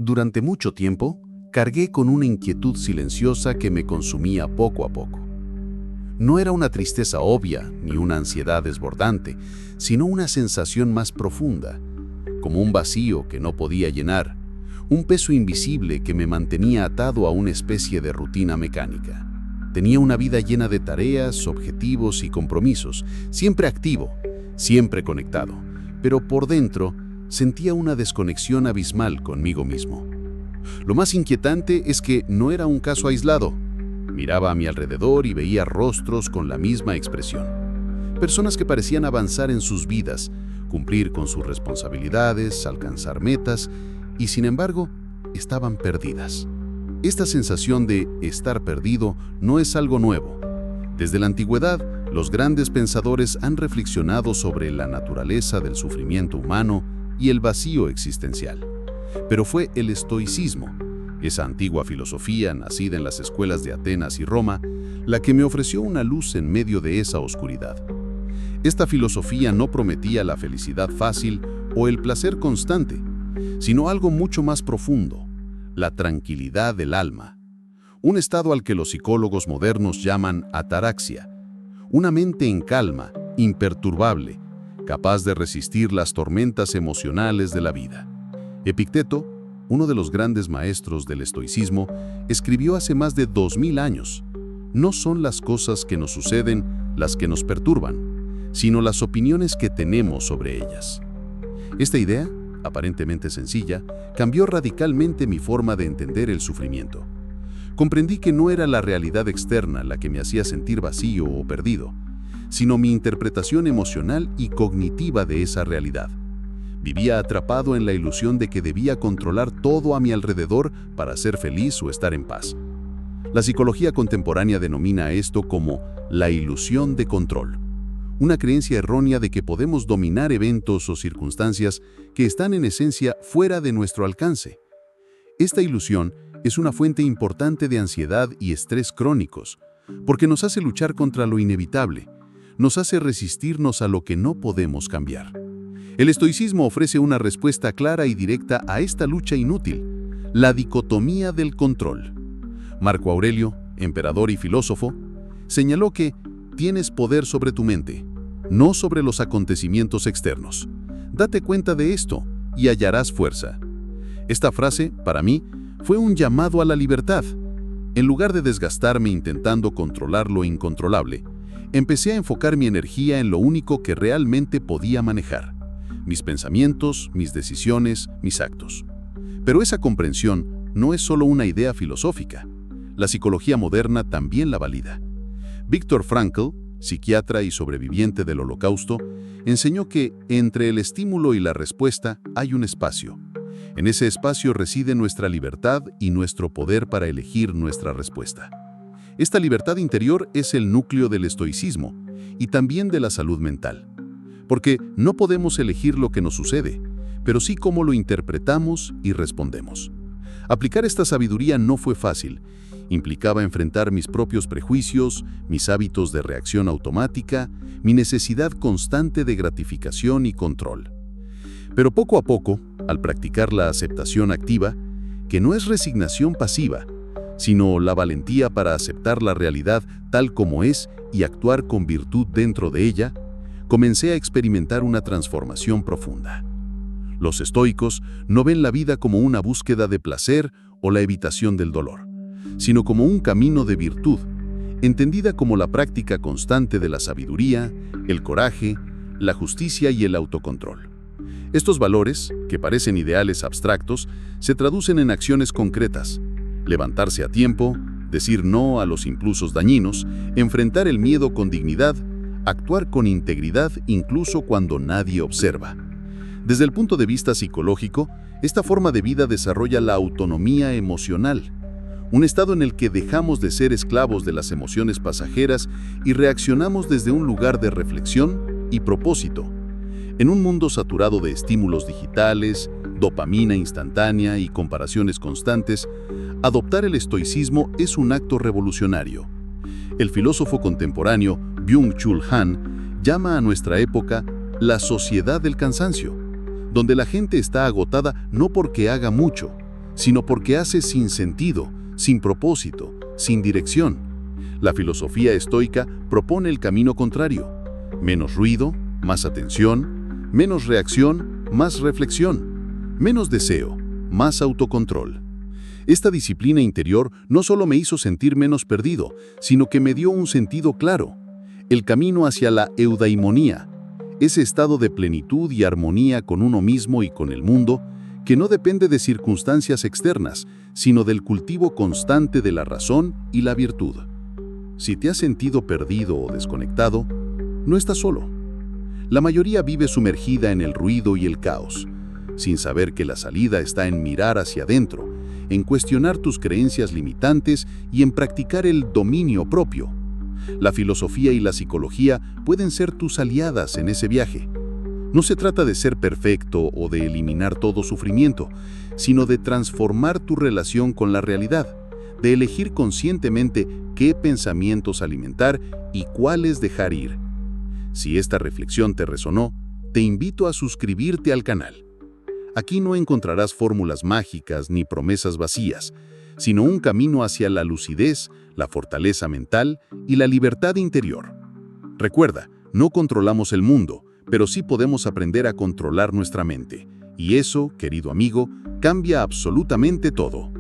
Durante mucho tiempo, cargué con una inquietud silenciosa que me consumía poco a poco. No era una tristeza obvia ni una ansiedad desbordante, sino una sensación más profunda, como un vacío que no podía llenar, un peso invisible que me mantenía atado a una especie de rutina mecánica. Tenía una vida llena de tareas, objetivos y compromisos, siempre activo, siempre conectado, pero por dentro sentía una desconexión abismal conmigo mismo. Lo más inquietante es que no era un caso aislado. Miraba a mi alrededor y veía rostros con la misma expresión. Personas que parecían avanzar en sus vidas, cumplir con sus responsabilidades, alcanzar metas, y sin embargo, estaban perdidas. Esta sensación de estar perdido no es algo nuevo. Desde la antigüedad, los grandes pensadores han reflexionado sobre la naturaleza del sufrimiento humano y el vacío existencial. Pero fue el estoicismo, esa antigua filosofía nacida en las escuelas de Atenas y Roma, la que me ofreció una luz en medio de esa oscuridad. Esta filosofía no prometía la felicidad fácil o el placer constante, sino algo mucho más profundo, la tranquilidad del alma, un estado al que los psicólogos modernos llaman ataraxia, una mente en calma, imperturbable, capaz de resistir las tormentas emocionales de la vida. Epicteto, uno de los grandes maestros del estoicismo, escribió hace más de 2000 años: no son las cosas que nos suceden las que nos perturban, sino las opiniones que tenemos sobre ellas. Esta idea, aparentemente sencilla, cambió radicalmente mi forma de entender el sufrimiento. Comprendí que no era la realidad externa la que me hacía sentir vacío o perdido, sino mi interpretación emocional y cognitiva de esa realidad. Vivía atrapado en la ilusión de que debía controlar todo a mi alrededor para ser feliz o estar en paz. La psicología contemporánea denomina esto como la ilusión de control, una creencia errónea de que podemos dominar eventos o circunstancias que están en esencia fuera de nuestro alcance. Esta ilusión es una fuente importante de ansiedad y estrés crónicos, porque nos hace luchar contra lo inevitable, nos hace resistirnos a lo que no podemos cambiar. El estoicismo ofrece una respuesta clara y directa a esta lucha inútil: la dicotomía del control. Marco Aurelio, emperador y filósofo, señaló que tienes poder sobre tu mente, no sobre los acontecimientos externos. Date cuenta de esto y hallarás fuerza. Esta frase, para mí, fue un llamado a la libertad. En lugar de desgastarme intentando controlar lo incontrolable, empecé a enfocar mi energía en lo único que realmente podía manejar: mis pensamientos, mis decisiones, mis actos. Pero esa comprensión no es solo una idea filosófica. La psicología moderna también la valida. Viktor Frankl, psiquiatra y sobreviviente del Holocausto, enseñó que entre el estímulo y la respuesta hay un espacio. En ese espacio reside nuestra libertad y nuestro poder para elegir nuestra respuesta. Esta libertad interior es el núcleo del estoicismo y también de la salud mental. Porque no podemos elegir lo que nos sucede, pero sí cómo lo interpretamos y respondemos. Aplicar esta sabiduría no fue fácil. Implicaba enfrentar mis propios prejuicios, mis hábitos de reacción automática, mi necesidad constante de gratificación y control. Pero poco a poco, al practicar la aceptación activa, que no es resignación pasiva, sino la valentía para aceptar la realidad tal como es y actuar con virtud dentro de ella, comencé a experimentar una transformación profunda. Los estoicos no ven la vida como una búsqueda de placer o la evitación del dolor, sino como un camino de virtud, entendida como la práctica constante de la sabiduría, el coraje, la justicia y el autocontrol. Estos valores, que parecen ideales abstractos, se traducen en acciones concretas: levantarse a tiempo, decir no a los impulsos dañinos, enfrentar el miedo con dignidad, actuar con integridad incluso cuando nadie observa. Desde el punto de vista psicológico, esta forma de vida desarrolla la autonomía emocional, un estado en el que dejamos de ser esclavos de las emociones pasajeras y reaccionamos desde un lugar de reflexión y propósito. En un mundo saturado de estímulos digitales, dopamina instantánea y comparaciones constantes, adoptar el estoicismo es un acto revolucionario. El filósofo contemporáneo Byung-Chul Han llama a nuestra época la sociedad del cansancio, donde la gente está agotada no porque haga mucho, sino porque haces sin sentido, sin propósito, sin dirección. La filosofía estoica propone el camino contrario: menos ruido, más atención; menos reacción, más reflexión; menos deseo, más autocontrol. Esta disciplina interior no solo me hizo sentir menos perdido, sino que me dio un sentido claro: el camino hacia la eudaimonía, ese estado de plenitud y armonía con uno mismo y con el mundo, que no depende de circunstancias externas, sino del cultivo constante de la razón y la virtud. Si te has sentido perdido o desconectado, no estás solo. La mayoría vive sumergida en el ruido y el caos, sin saber que la salida está en mirar hacia adentro, en cuestionar tus creencias limitantes y en practicar el dominio propio. La filosofía y la psicología pueden ser tus aliadas en ese viaje. No se trata de ser perfecto o de eliminar todo sufrimiento, sino de transformar tu relación con la realidad, de elegir conscientemente qué pensamientos alimentar y cuáles dejar ir. Si esta reflexión te resonó, te invito a suscribirte al canal. Aquí no encontrarás fórmulas mágicas ni promesas vacías, sino un camino hacia la lucidez, la fortaleza mental y la libertad interior. Recuerda, no controlamos el mundo, pero sí podemos aprender a controlar nuestra mente. Y eso, querido amigo, cambia absolutamente todo.